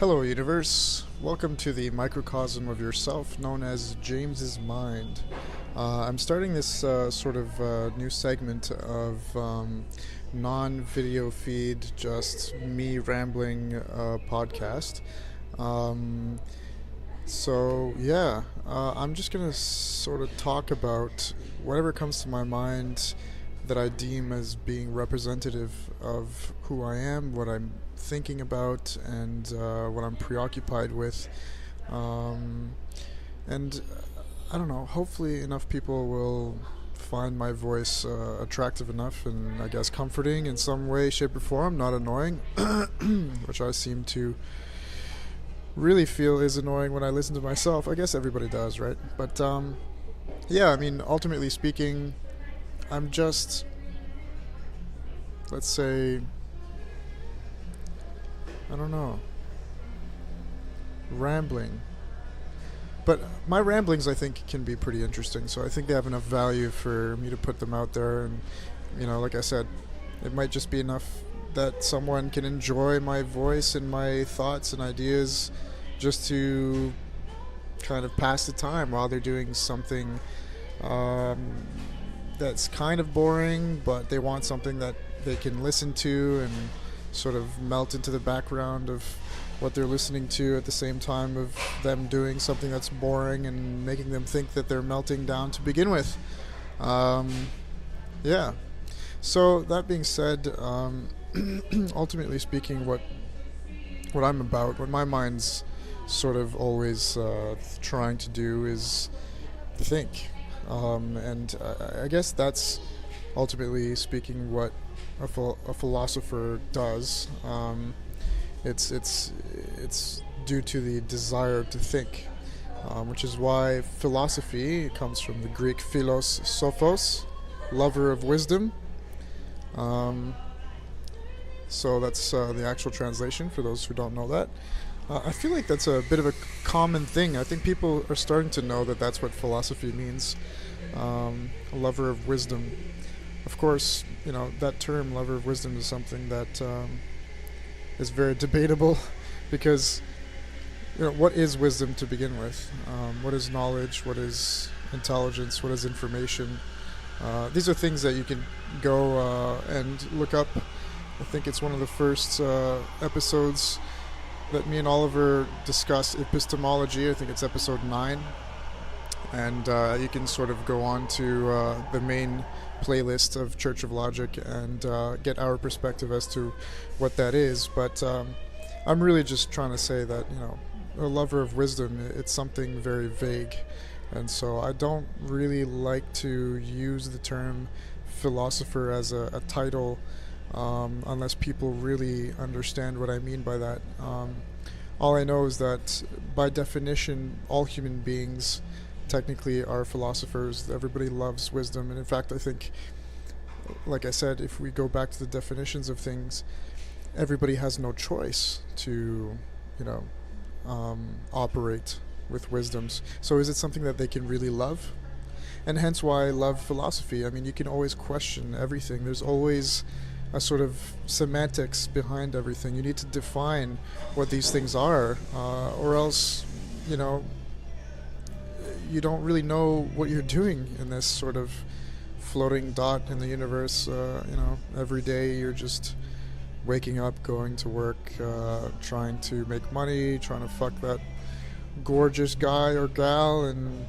Hello, universe. Welcome to the microcosm of yourself known as James's Mind. I'm starting this new segment of non video feed, just me rambling podcast. Um, I'm just gonna sort of talk about whatever comes to my mind that I deem as being representative of who I am, what I'm thinking about, and what I'm preoccupied with. Um, and I don't know, hopefully, enough people will find my voice attractive enough and I guess comforting in some way, shape, or form, not annoying, which I seem to really feel is annoying when I listen to myself. I guess everybody does, right? But yeah, I mean, ultimately speaking, I'm just, let's say, I don't know, rambling. But my ramblings, I think, can be pretty interesting. So I think they have enough value for me to put them out there. And, like I said, it might just be enough that someone can enjoy my voice and my thoughts and ideas just to kind of pass the time while they're doing something that's kind of boring, but they want something that they can listen to and sort of melt into the background of what they're listening to at the same time of them doing something that's boring and making them think that they're melting down to begin with. Yeah. So that being said, ultimately speaking, what I'm about, what my mind's sort of always trying to do is think. And I guess that's ultimately speaking what a philosopher does. It's due to the desire to think, which is why philosophy comes from the Greek philos sophos, lover of wisdom. So that's the actual translation for those who don't know that. I feel like that's a bit of a common thing. I think people are starting to know that that's what philosophy means, a lover of wisdom. Of course, that term, lover of wisdom, is something that is very debatable because, what is wisdom to begin with? What is knowledge? What is intelligence? What is information? These are things that you can go and look up. I think it's one of the first episodes that me and Oliver discuss epistemology. I think it's episode 9. And you can sort of go on to the main playlist of Church of Logic and get our perspective as to what that is. But I'm really just trying to say that, a lover of wisdom, it's something very vague. And so I don't really like to use the term philosopher as a title unless people really understand what I mean by that. All I know is that by definition, all human beings technically are philosophers. Everybody loves wisdom. And in fact, I think, like I said, if we go back to the definitions of things, everybody has no choice to, operate with wisdoms. So is it something that they can really love? And hence why I love philosophy. I mean, you can always question everything. There's always a sort of semantics behind everything. You need to define what these things are, or else, you don't really know what you're doing in this sort of floating dot in the universe. Every day you're just waking up, going to work, trying to make money, trying to fuck that gorgeous guy or gal, and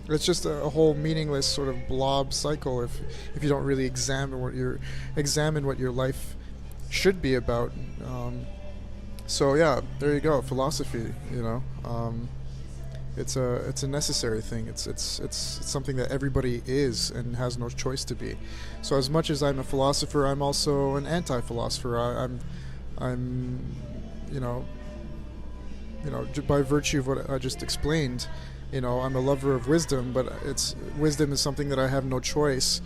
it's just a whole meaningless sort of blob cycle if you don't really examine what your life should be about. So yeah, there you go, philosophy. It's a necessary thing. It's something that everybody is and has no choice to be. So as much as I'm a philosopher, I'm also an anti-philosopher. I'm by virtue of what I just explained, I'm a lover of wisdom, but wisdom is something that I have no choice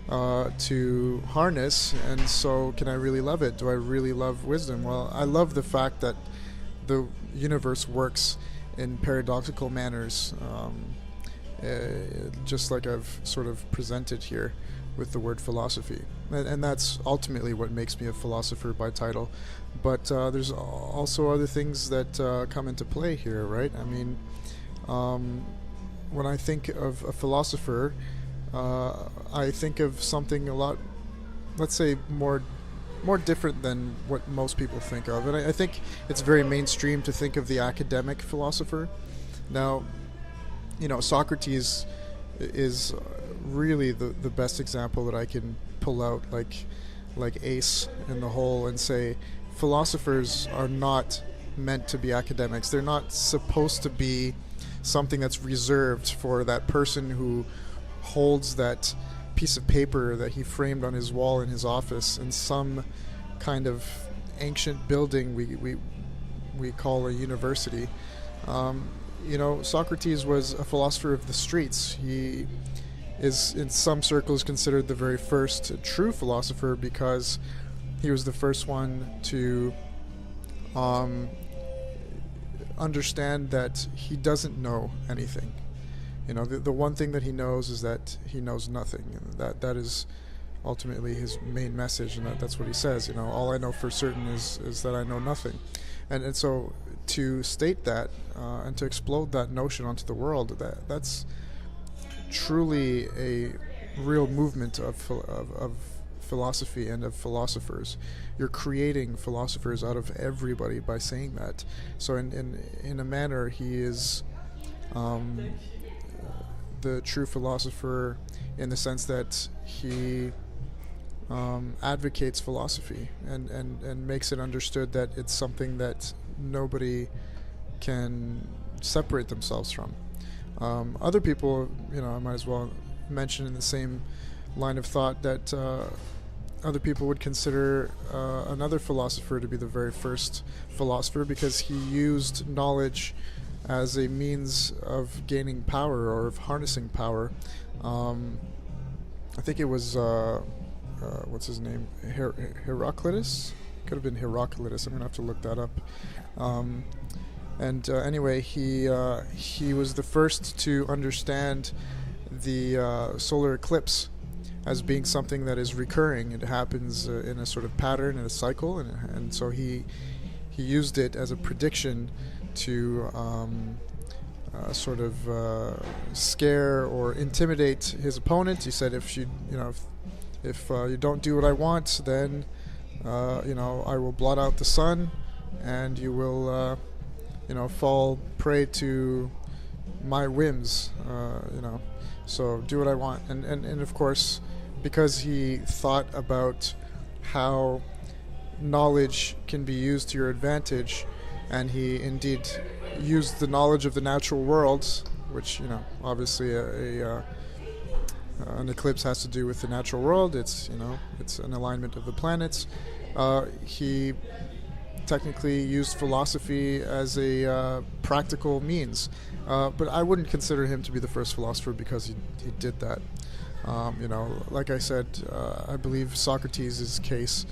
to harness. And so, can I really love it? Do I really love wisdom? Well, I love the fact that the universe works in paradoxical manners, just like I've sort of presented here. with the word philosophy, and that's ultimately what makes me a philosopher by title. But there's also other things that come into play here, right? I mean, when I think of a philosopher, I think of something a lot, let's say, more different than what most people think of. And I think it's very mainstream to think of the academic philosopher. Now, Socrates is really the best example that I can pull out, like ace in the hole, and say philosophers are not meant to be academics. They're not supposed to be something that's reserved for that person who holds that piece of paper that he framed on his wall in his office in some kind of ancient building we call a university. Socrates was a philosopher of the streets. He is in some circles considered the very first true philosopher because he was the first one to understand that he doesn't know anything. The one thing that he knows is that he knows nothing. And that is ultimately his main message, and that's what he says. All I know for certain is that I know nothing. And so to state that and to explode that notion onto the world, that's truly a real movement of philosophy and of philosophers. You're creating philosophers out of everybody by saying that. So in a manner, he is the true philosopher in the sense that he advocates philosophy and makes it understood that it's something that nobody can separate themselves from. Other people, I might as well mention in the same line of thought that other people would consider another philosopher to be the very first philosopher because he used knowledge as a means of gaining power or of harnessing power. I think it was what's his name? Heraclitus? Could have been Heraclitus. I'm gonna have to look that up. Anyway, he was the first to understand the solar eclipse as being something that is recurring. It happens in a sort of pattern, in a cycle, and so he used it as a prediction to sort of scare or intimidate his opponent. He said, if you don't do what I want, then I will blot out the sun, and you will fall prey to my whims. So do what I want. And of course, because he thought about how knowledge can be used to your advantage, and he indeed used the knowledge of the natural world, which obviously an eclipse has to do with the natural world. It's an alignment of the planets. He technically used philosophy as a practical means, but I wouldn't consider him to be the first philosopher because he did that. Like I said, I believe Socrates' case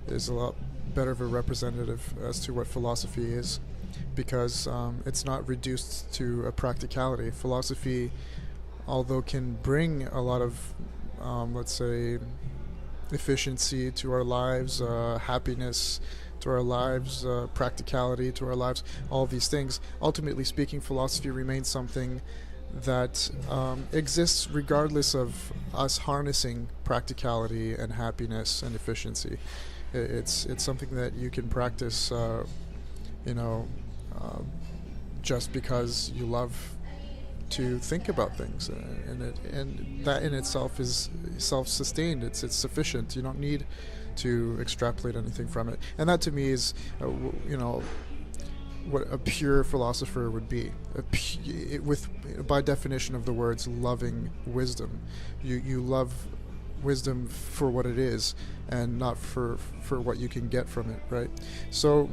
is a lot better of a representative as to what philosophy is, because it's not reduced to a practicality. Philosophy, although can bring a lot of, let's say, efficiency to our lives, happiness to our lives, practicality to our lives, all these things, ultimately speaking, philosophy remains something that exists regardless of us harnessing practicality and happiness and efficiency. It's something that you can practice, just because you love to think about things, and that in itself is self-sustained. It's sufficient. You don't need to extrapolate anything from it, and that to me is, what a pure philosopher would be. By definition of the words, loving wisdom. You love wisdom for what it is, and not for what you can get from it, right? So,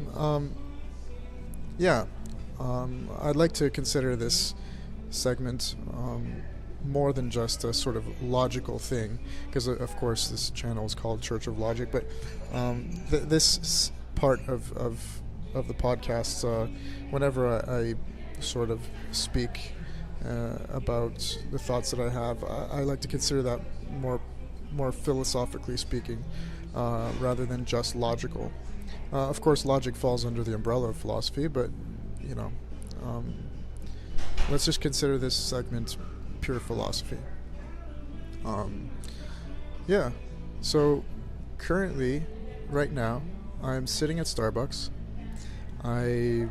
I'd like to consider this segment more than just a sort of logical thing, because of course this channel is called Church of Logic, but this part of the podcast, whenever I sort of speak about the thoughts that I have, I like to consider that more more philosophically speaking, rather than just logical. Of course, logic falls under the umbrella of philosophy, but you know, um, let's just consider this segment pure philosophy. Um, yeah. So currently, right now, I'm sitting at Starbucks. I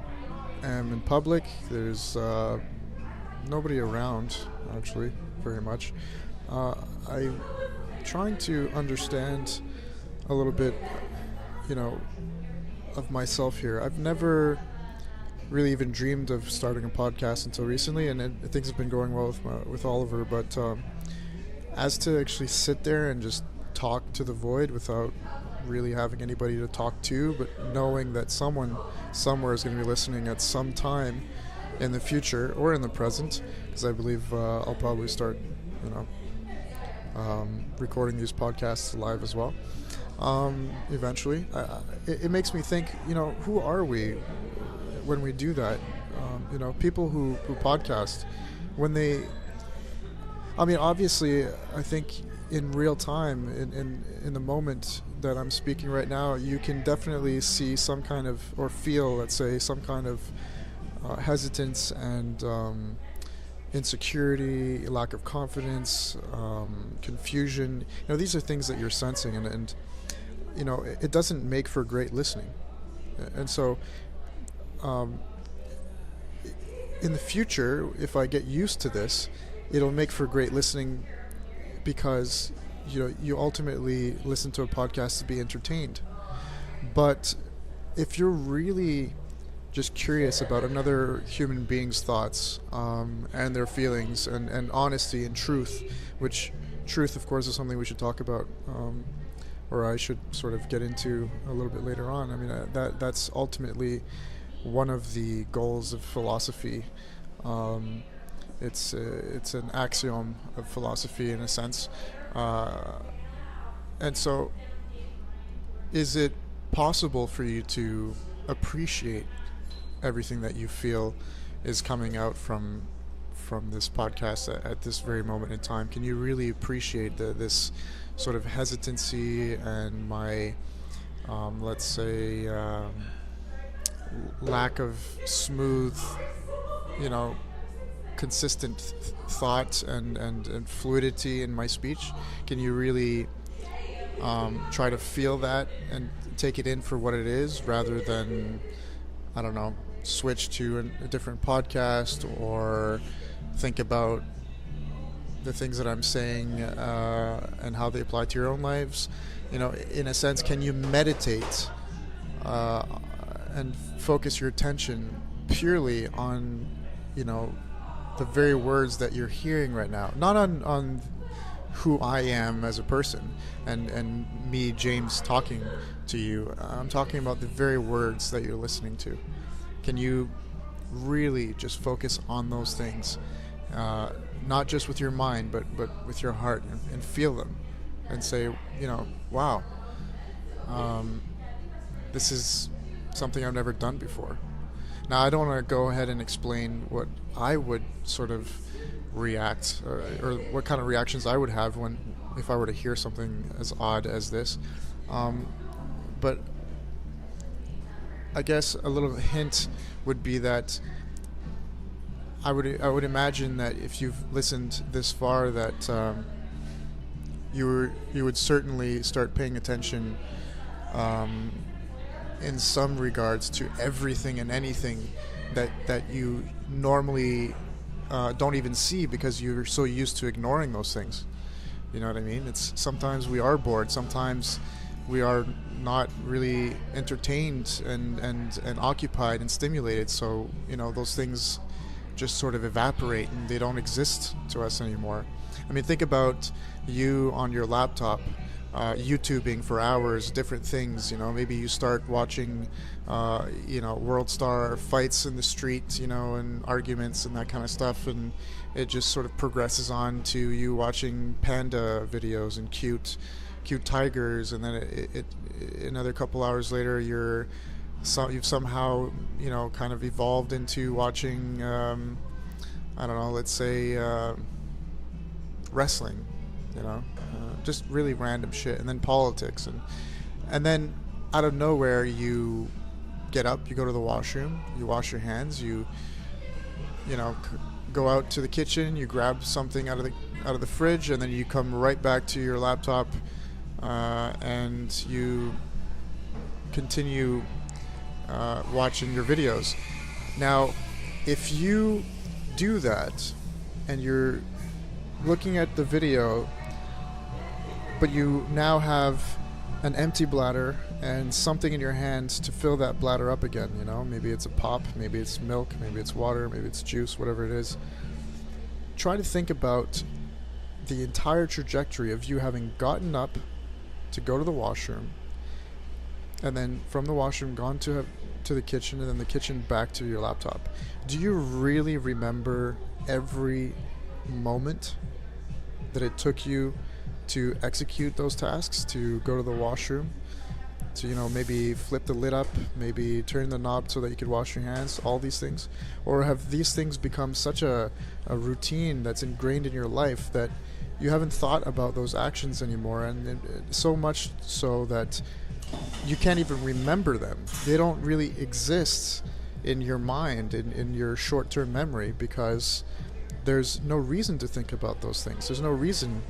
am in public. There's nobody around, actually, very much. I'm trying to understand a little bit, you know, of myself here. I've never really even dreamed of starting a podcast until recently, and things have been going well with Oliver. But as to actually sit there and just talk to the void without really having anybody to talk to, but knowing that someone somewhere is going to be listening at some time in the future or in the present, because I believe I'll probably start, you know, recording these podcasts live as well. Eventually, it makes me think, you know, who are we when we do that? You know, people who podcast, when they, I mean, obviously, I think in real time, in the moment that I'm speaking right now, you can definitely see some kind of, or feel, let's say, some kind of hesitance and insecurity, lack of confidence, confusion. You know, these are things that you're sensing, and you know, it doesn't make for great listening. And so, in the future, if I get used to this, it'll make for great listening, because you know, you ultimately listen to a podcast to be entertained. But if you're really just curious about another human being's thoughts, and their feelings, and honesty and truth, which truth, of course, is something we should talk about, or I should sort of get into a little bit later on. I mean, that's ultimately one of the goals of philosophy. It's an axiom of philosophy, in a sense. And so, is it possible for you to appreciate everything that you feel is coming out from this podcast at this very moment in time? Can you really appreciate this sort of hesitancy and my, let's say, lack of smooth, you know, consistent thought and fluidity in my speech? Can you really try to feel that and take it in for what it is, rather than, I don't know, switch to a different podcast or think about the things that I'm saying and how they apply to your own lives? You know, in a sense, can you meditate and focus your attention purely on, you know, the very words that you're hearing right now, not on who I am as a person and me, James, talking to you. I'm talking about the very words that you're listening to. Can you really just focus on those things, not just with your mind, but with your heart, and feel them, and say, you know, wow, this is something I've never done before. Now, I don't want to go ahead and explain what I would sort of react, or what kind of reactions I would have if I were to hear something as odd as this. But I guess a little hint would be that I would imagine that if you've listened this far, that you would certainly start paying attention in some regards to everything and anything that you normally don't even see, because you're so used to ignoring those things. You know what I mean? It's sometimes we are bored, sometimes we are not really entertained and occupied and stimulated, so you know, those things just sort of evaporate and they don't exist to us anymore. I mean, think about you on your laptop, YouTubing for hours, different things. You know, maybe you start watching, you know, World Star fights in the street, you know, and arguments and that kind of stuff, and it just sort of progresses on to you watching panda videos and cute tigers, and then it another couple hours later you've somehow, you know, kind of evolved into watching, I don't know, let's say wrestling, you know, just really random shit, and then politics, and then out of nowhere you get up, you go to the washroom, you wash your hands, you know, go out to the kitchen, you grab something out of the fridge, and then you come right back to your laptop, and you continue watching your videos. Now, if you do that and you're looking at the video, but you now have an empty bladder and something in your hands to fill that bladder up again, you know, maybe it's a pop, maybe it's milk, maybe it's water, maybe it's juice, whatever it is. Try to think about the entire trajectory of you having gotten up to go to the washroom, and then from the washroom gone to the kitchen, and then the kitchen back to your laptop. Do you really remember every moment that it took you to execute those tasks, to go to the washroom, to, you know, maybe flip the lid up, maybe turn the knob so that you could wash your hands, all these things? Or have these things become such a routine that's ingrained in your life that you haven't thought about those actions anymore, and so much so that you can't even remember them? They don't really exist in your mind, in your short-term memory, because there's no reason to think about those things. There's no reason,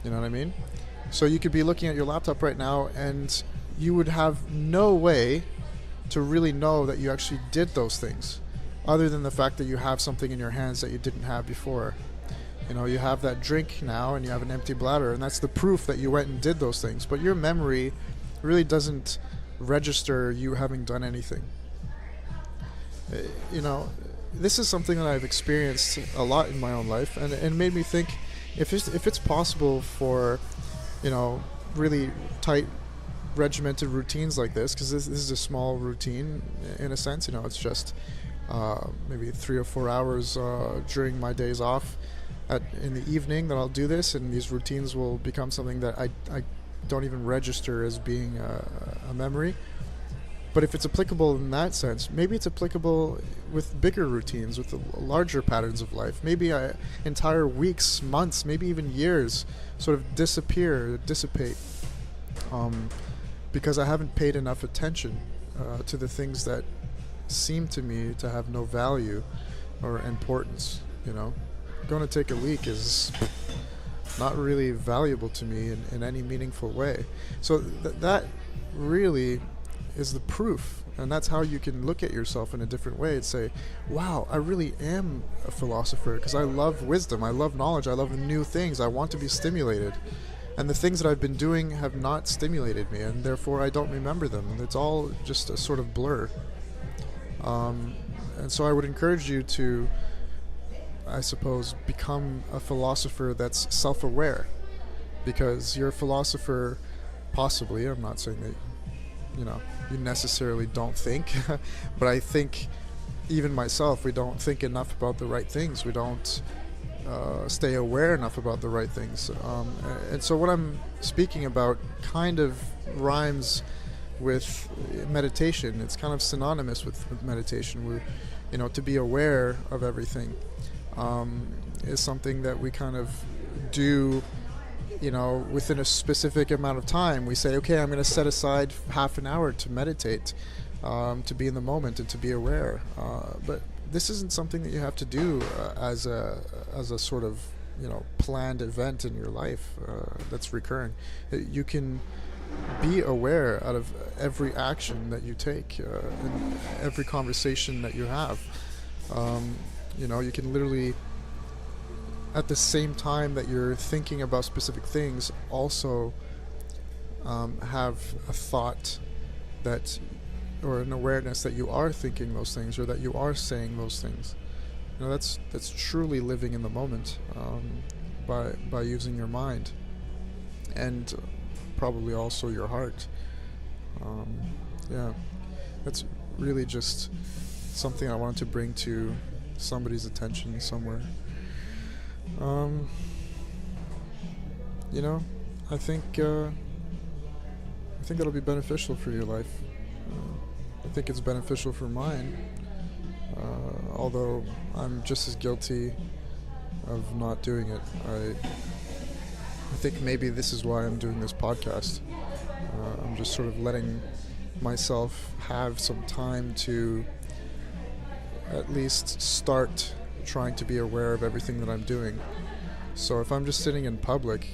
you know what I mean? So you could be looking at your laptop right now, and you would have no way to really know that you actually did those things, other than the fact that you have something in your hands that you didn't have before. You know, you have that drink now, and you have an empty bladder, and that's the proof that you went and did those things. But your memory really doesn't register you having done anything. You know, this is something that I've experienced a lot in my own life, and it made me think, if it's possible for, you know, really tight regimented routines like this, because this is a small routine in a sense, you know, it's just maybe 3 or 4 hours during my days off in the evening that I'll do this, and these routines will become something that I don't even register as being a memory. But if it's applicable in that sense, maybe it's applicable with bigger routines, with the larger patterns of life. Maybe entire weeks, months, maybe even years sort of dissipate, because I haven't paid enough attention to the things that seem to me to have no value or importance. You know, going to take a leak is not really valuable to me in any meaningful way. So that really is the proof, and that's how you can look at yourself in a different way and say, wow, I really am a philosopher, because I love wisdom, I love knowledge, I love new things, I want to be stimulated, and the things that I've been doing have not stimulated me, and therefore I don't remember them. It's all just a sort of blur. And so I would encourage you to, I suppose, become a philosopher that's self-aware, because you're a philosopher, possibly, I'm not saying that, you know, you necessarily don't think, but I think even myself, we don't think enough about the right things. We don't stay aware enough about the right things. And so what I'm speaking about kind of rhymes with meditation. It's kind of synonymous with meditation. We, you know, to be aware of everything is something that we kind of do, you know, within a specific amount of time. We say, okay, I'm going to set aside half an hour to meditate, to be in the moment and to be aware. But this isn't something that you have to do as a sort of, you know, planned event in your life that's recurring. You can be aware out of every action that you take, and every conversation that you have. You know, you can literally, at the same time that you're thinking about specific things, also have a thought that, or an awareness that you are thinking those things, or that you are saying those things. You know, that's truly living in the moment, by using your mind, and probably also your heart. Yeah, that's really just something I wanted to bring to somebody's attention somewhere. You know, I think that'll be beneficial for your life. I think it's beneficial for mine, although I'm just as guilty of not doing it. I think maybe this is why I'm doing this podcast. I'm just sort of letting myself have some time to at least start trying to be aware of everything that I'm doing. So if I'm just sitting in public,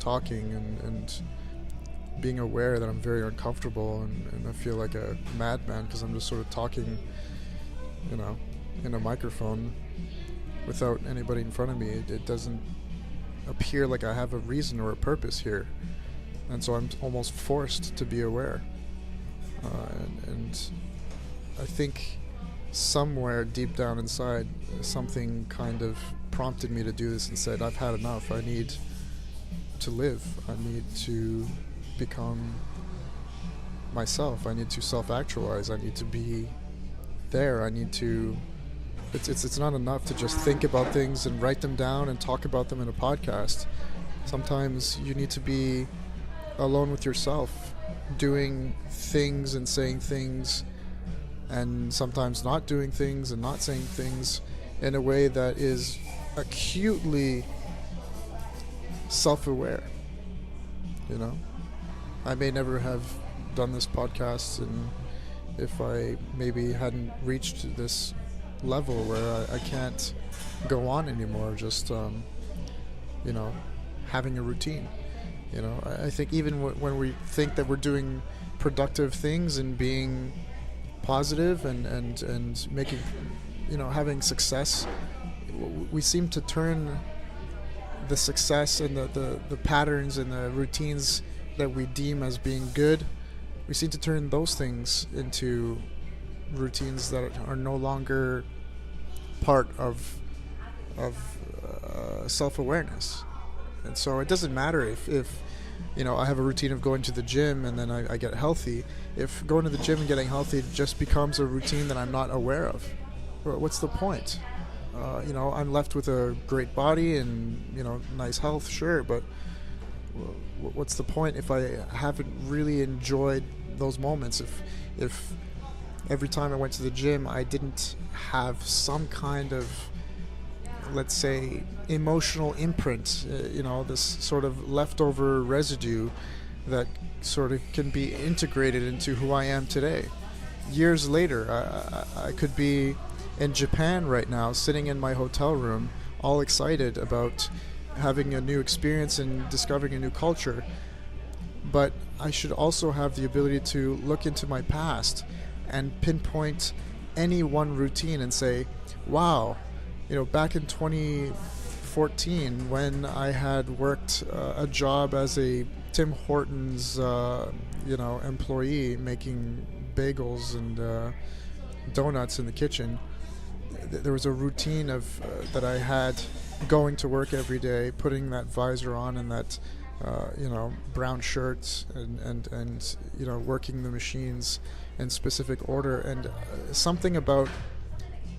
talking and being aware that I'm very uncomfortable and I feel like a madman because I'm just sort of talking, in a microphone without anybody in front of me, it doesn't appear like I have a reason or a purpose here. And so I'm almost forced to be aware. And I think somewhere deep down inside, something kind of prompted me to do this and said, I've had enough. I need to live. I need to become myself. I need to self-actualize. I need to be there. I need to... It's not enough to just think about things and write them down and talk about them in a podcast. Sometimes you need to be alone with yourself, doing things and saying things, and sometimes not doing things and not saying things in a way that is acutely self-aware. I may never have done this podcast, and if I maybe hadn't reached this level where I can't go on anymore, just having a routine. I think even when we think that we're doing productive things and being positive and making, having success, we seem to turn the success and the patterns and the routines that we deem as being good, we seem to turn those things into routines that are no longer part of self-awareness. And so it doesn't matter if I have a routine of going to the gym and then I get healthy. If going to the gym and getting healthy just becomes a routine that I'm not aware of, what's the point? I'm left with a great body and nice health, sure, but what's the point if I haven't really enjoyed those moments? If every time I went to the gym I didn't have some kind of, let's say, emotional imprint, this sort of leftover residue that sort of can be integrated into who I am today. Years later, I could be in Japan right now, sitting in my hotel room, all excited about having a new experience and discovering a new culture. But I should also have the ability to look into my past and pinpoint any one routine and say, wow, back in 2014 when I had worked a job as a Tim Hortons, employee making bagels and donuts in the kitchen, there was a routine of that I had going to work every day, putting that visor on and that brown shirts and working the machines in specific order. And something about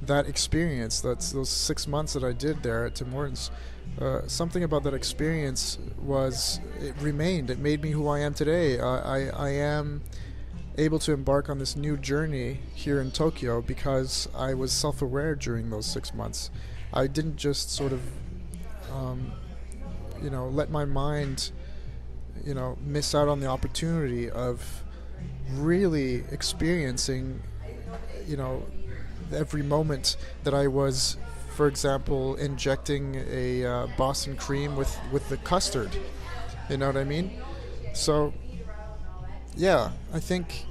that experience, that's those 6 months that I did there at Tim Hortons, something about that experience it remained. It made me who I am today. I am able to embark on this new journey here in Tokyo because I was self-aware during those 6 months. I didn't just sort of let my mind miss out on the opportunity of really experiencing every moment that I was, for example, injecting a Boston cream with the custard. You know what I mean? So yeah, I think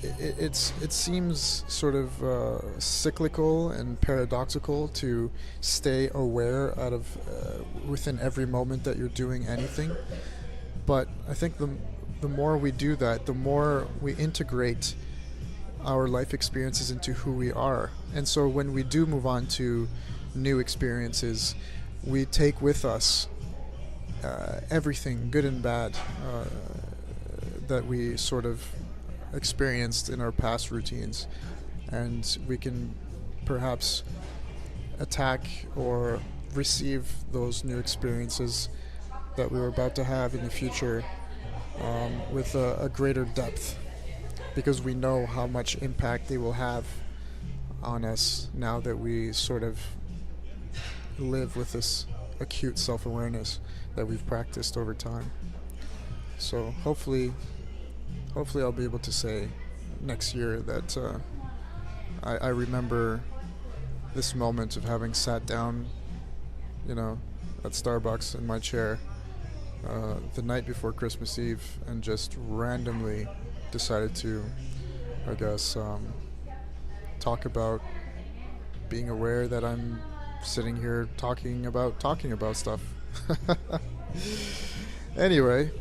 it seems sort of cyclical and paradoxical to stay aware out of within every moment that you're doing anything. But I think the more we do that, the more we integrate our life experiences into who we are. And so when we do move on to new experiences, we take with us everything, good and bad, that we sort of experienced in our past routines, and we can perhaps attack or receive those new experiences that we were about to have in the future with a greater depth, because we know how much impact they will have on us now that we sort of live with this acute self-awareness. that we've practiced over time. So hopefully I'll be able to say next year that I remember this moment of having sat down, at Starbucks in my chair the night before Christmas Eve and just randomly decided to, I guess, talk about being aware that I'm sitting here talking about stuff. Anyway,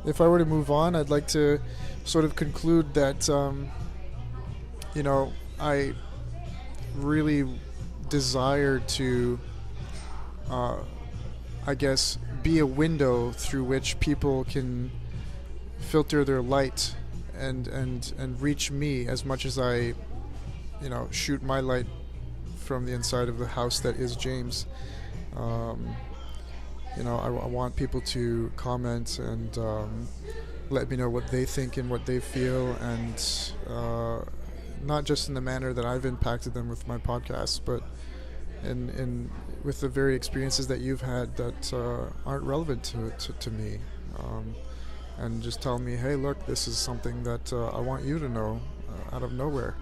if I were to move on, I'd like to sort of conclude that, I really desire to, I guess, be a window through which people can filter their light and reach me as much as I, shoot my light from the inside of the house that is James. I want people to comment and let me know what they think and what they feel, and not just in the manner that I've impacted them with my podcast, but in with the very experiences that you've had that aren't relevant to me, and just tell me, hey, look, this is something that I want you to know out of nowhere,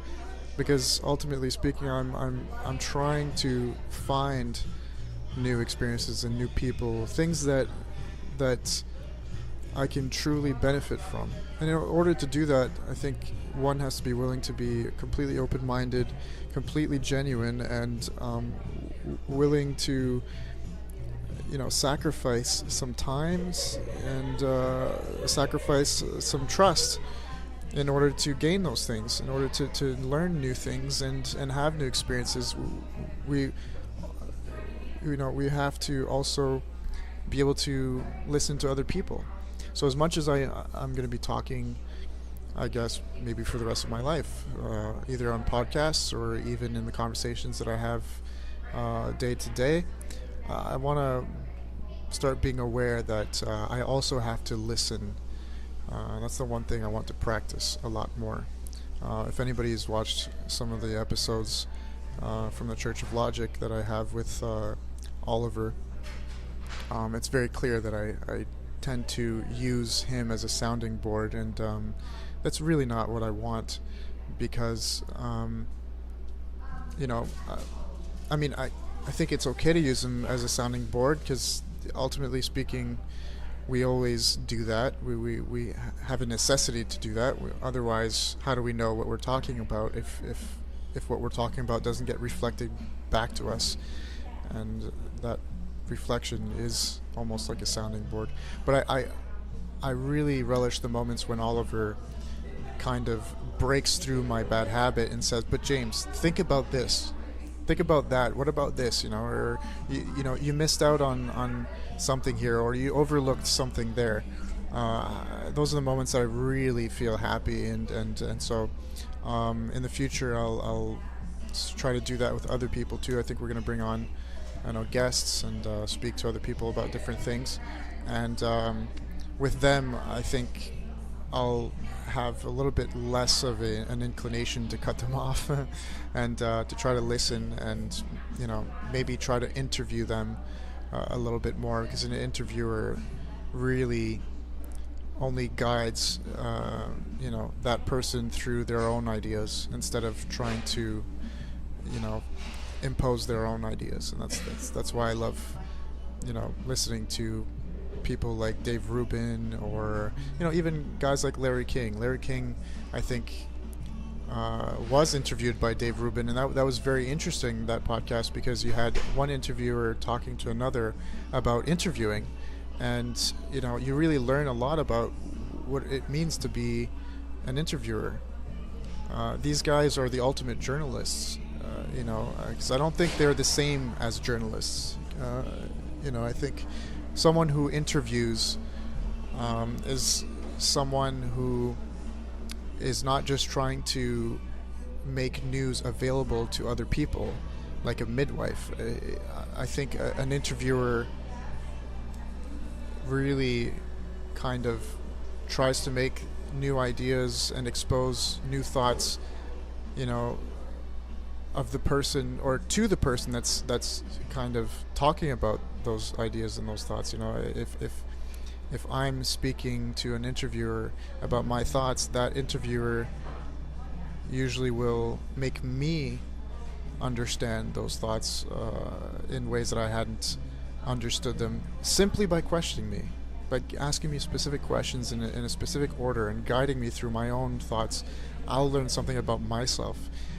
because ultimately speaking, I'm trying to find new experiences and new people, things that I can truly benefit from. And in order to do that, I think one has to be willing to be completely open-minded, completely genuine, and willing to, sacrifice some times and sacrifice some trust in order to gain those things, in order to learn new things and have new experiences. We have to also be able to listen to other people. So as much as I'm going to be talking, I guess, maybe for the rest of my life, either on podcasts or even in the conversations that I have day to day, I want to start being aware that I also have to listen. That's the one thing I want to practice a lot more. If anybody's watched some of the episodes from the Church of Logic that I have with Oliver, it's very clear that I tend to use him as a sounding board, and that's really not what I want, because I think it's okay to use him as a sounding board, because ultimately speaking, we always do that. We have a necessity to do that. Otherwise, how do we know what we're talking about if what we're talking about doesn't get reflected back to us? And that reflection is almost like a sounding board. But I really relish the moments when Oliver kind of breaks through my bad habit and says, but James, think about this, think about that, what about this, or you missed out on something here, or you overlooked something there. Those are the moments that I really feel happy, and so in the future I'll try to do that with other people too. I think we're going to bring on guests and speak to other people about different things, and with them I think I'll have a little bit less of an inclination to cut them off and to try to listen and maybe try to interview them a little bit more, because an interviewer really only guides that person through their own ideas instead of trying to impose their own ideas. And that's why I love listening to people like Dave Rubin, or even guys like Larry King. Larry King, I think, was interviewed by Dave Rubin, and that was very interesting, that podcast, because you had one interviewer talking to another about interviewing, and you really learn a lot about what it means to be an interviewer. These guys are the ultimate journalists, because I don't think they're the same as journalists. I think someone who interviews is someone who is not just trying to make news available to other people, like a midwife. I think an interviewer really kind of tries to make new ideas and expose new thoughts, of the person, or to the person that's kind of talking about those ideas and those thoughts. You know, if I'm speaking to an interviewer about my thoughts, that interviewer usually will make me understand those thoughts in ways that I hadn't understood them, simply by questioning me, by asking me specific questions in a specific order and guiding me through my own thoughts. I'll learn something about myself.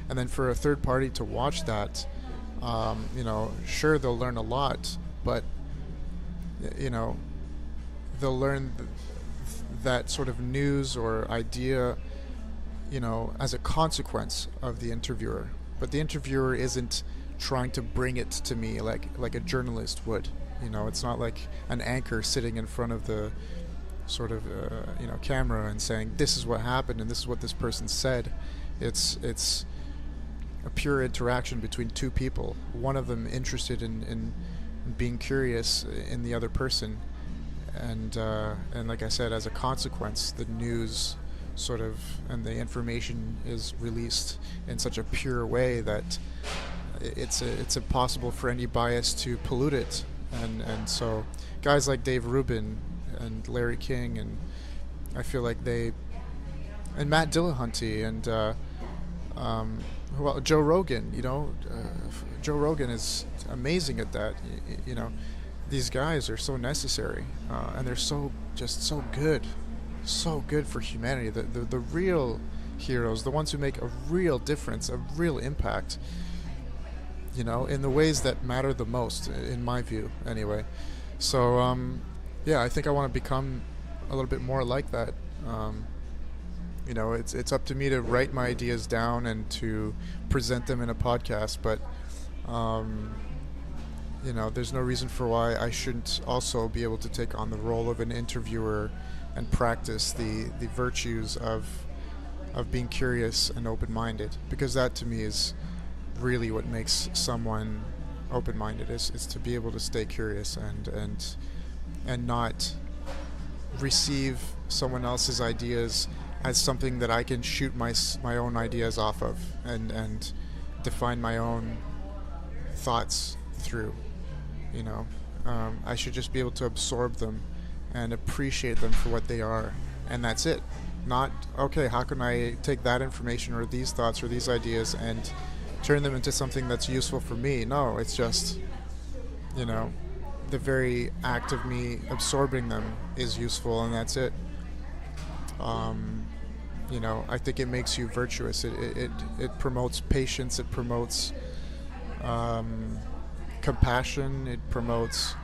And then for a third party to watch that, sure, they'll learn a lot, but, they'll learn that sort of news or idea, as a consequence of the interviewer. But the interviewer isn't trying to bring it to me like a journalist would. It's not like an anchor sitting in front of the sort of camera and saying, this is what happened and this is what this person said. It's a pure interaction between two people, one of them interested in being curious in the other person, and like I said, as a consequence, the news sort of and the information is released in such a pure way that it's impossible for any bias to pollute it. And so guys like Dave Rubin and Larry King, and I feel like and Matt Dillahunty, and Joe Rogan, Joe Rogan is amazing at that. These guys are so necessary, and they're so good for humanity. The real heroes, the ones who make a real difference, a real impact, in the ways that matter the most, in my view, anyway. So, I think I want to become a little bit more like that. It's up to me to write my ideas down and to present them in a podcast, but, there's no reason for why I shouldn't also be able to take on the role of an interviewer and practice the virtues of being curious and open-minded, because that to me is really what makes someone open-minded, is to be able to stay curious and not receive someone else's ideas as something that I can shoot my own ideas off of and define my own thoughts through. I should just be able to absorb them and appreciate them for what they are, and that's it. Not, okay, how can I take that information or these thoughts or these ideas and turn them into something that's useful for me? No, it's just, the very act of me absorbing them is useful, and that's it. I think it makes you virtuous. It promotes patience. It promotes compassion. It promotes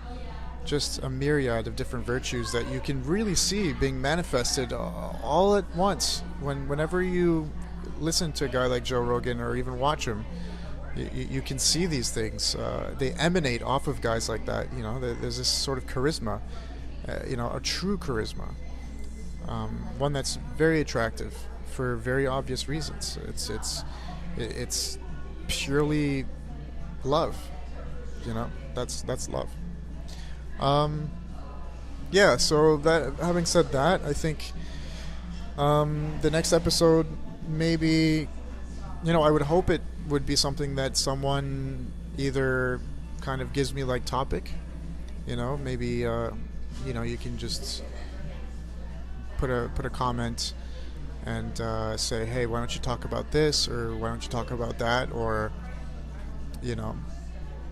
just a myriad of different virtues that you can really see being manifested all at once. Whenever you listen to a guy like Joe Rogan or even watch him, you can see these things. They emanate off of guys like that. There's this sort of charisma, a true charisma, one that's very attractive for very obvious reasons. It's purely love. That's love. So that, having said that, I think the next episode, maybe, I would hope it would be something that someone either kind of gives me like topic, maybe you can just put a comment and say, hey, why don't you talk about this, or why don't you talk about that, or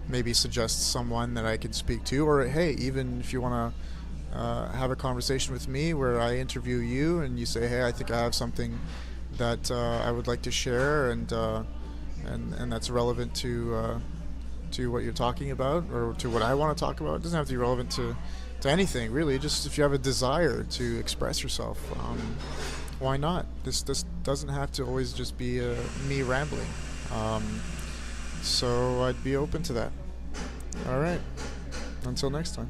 maybe suggest someone that I could speak to, or hey, even if you want to have a conversation with me where I interview you and you say, hey, I think I have something that I would like to share, and that's relevant to what you're talking about, or to what I want to talk about. It doesn't have to be relevant to anything, really. Just if you have a desire to express yourself, why not? This doesn't have to always just be me rambling. So I'd be open to that. All right. Until next time.